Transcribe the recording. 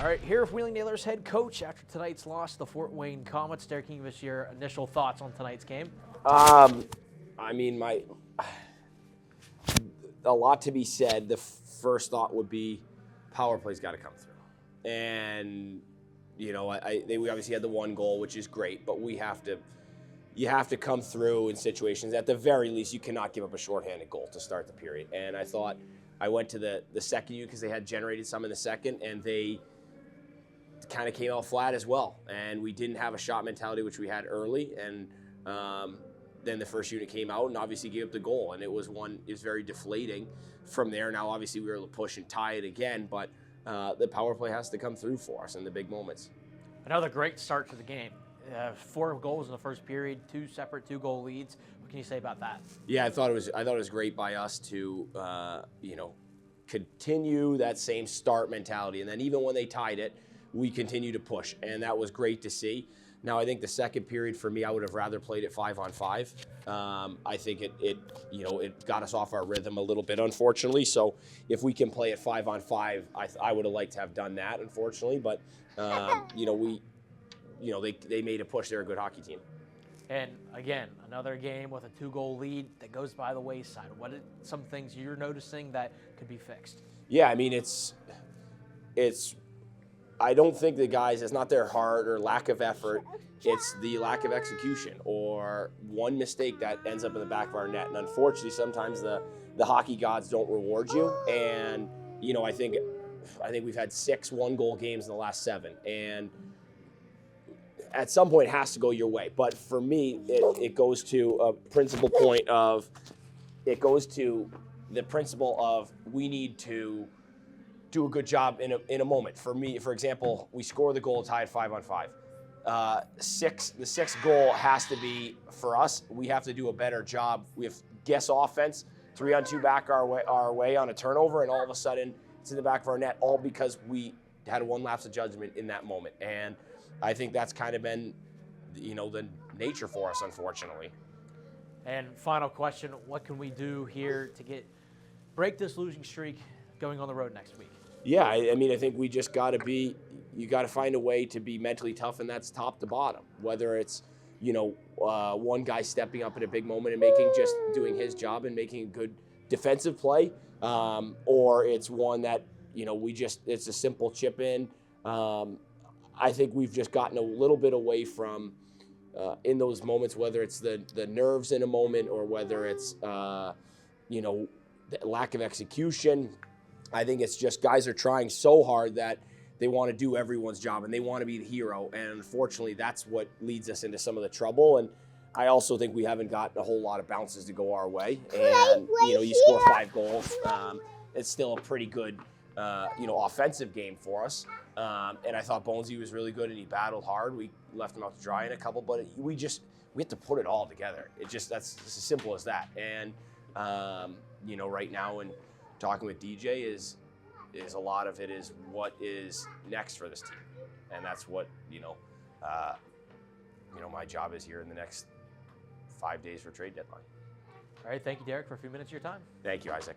All right, here with Wheeling Nailers head coach after tonight's loss to the Fort Wayne Comets. Derek, give us your initial thoughts on tonight's game. I mean, a lot to be said. The first thought would be power play's got to come through. And, you know, we obviously had the one goal, which is great, but you have to come through in situations. At the very least, you cannot give up a shorthanded goal to start the period. And I thought I went to the second unit because they had generated some in the second, and they kind of came out flat as well. And we didn't have a shot mentality, which we had early. And then the first unit came out and obviously gave up the goal. And it was very deflating from there. Now, obviously, we were able to push and tie it again, but the power play has to come through for us in the big moments. Another great start to the game. 4 goals in the first period, 2 separate 2-goal leads. What can you say about that? Yeah, I thought it was great by us to continue that same start mentality, and then even when they tied it, we continue to push, and that was great to see. Now, I think the second period for me, I would have rather played it 5-on-5. I think it got us off our rhythm a little bit, unfortunately. So if we can play it 5-on-5, I would have liked to have done that, unfortunately. But they made a push. They're a good hockey team. And again, another game with a 2-goal lead that goes by the wayside. What are some things you're noticing that could be fixed? Yeah, I mean, it's. I don't think the guys, it's not their heart or lack of effort. It's the lack of execution or one mistake that ends up in the back of our net. And unfortunately, sometimes the hockey gods don't reward you. And, I think we've had 6 1-goal games in the last 7. And at some point, it has to go your way. But for me, it goes to a principal point of, we need to do a good job in a moment. For me, for example, we score the goal, tied 5-on-5. The 6th goal has to be, for us, we have to do a better job. We have guess offense, 3-on-2 back our way on a turnover, and all of a sudden it's in the back of our net, all because we had one lapse of judgment in that moment. And I think that's kind of been, the nature for us, unfortunately. And final question, what can we do here to break this losing streak going on the road next week? Yeah, I mean, I think we just you got to find a way to be mentally tough, and that's top to bottom. Whether it's, one guy stepping up in a big moment and doing his job and making a good defensive play, or it's one that, it's a simple chip in. I think we've just gotten a little bit away from, in those moments, whether it's the nerves in a moment or whether it's, the lack of execution. I think it's just guys are trying so hard that they want to do everyone's job and they want to be the hero. And unfortunately, that's what leads us into some of the trouble. And I also think we haven't gotten a whole lot of bounces to go our way. And, you score 5 goals. It's still a pretty good, offensive game for us. And I thought Bonesy was really good and he battled hard. We left him out to dry in a couple, but we have to put it all together. That's as simple as that. And, right now, and talking with DJ is a lot of it is what is next for this team, and that's what my job is here in the next 5 days for trade deadline. All right, thank you, Derek, for a few minutes of your time. Thank you, Isaac.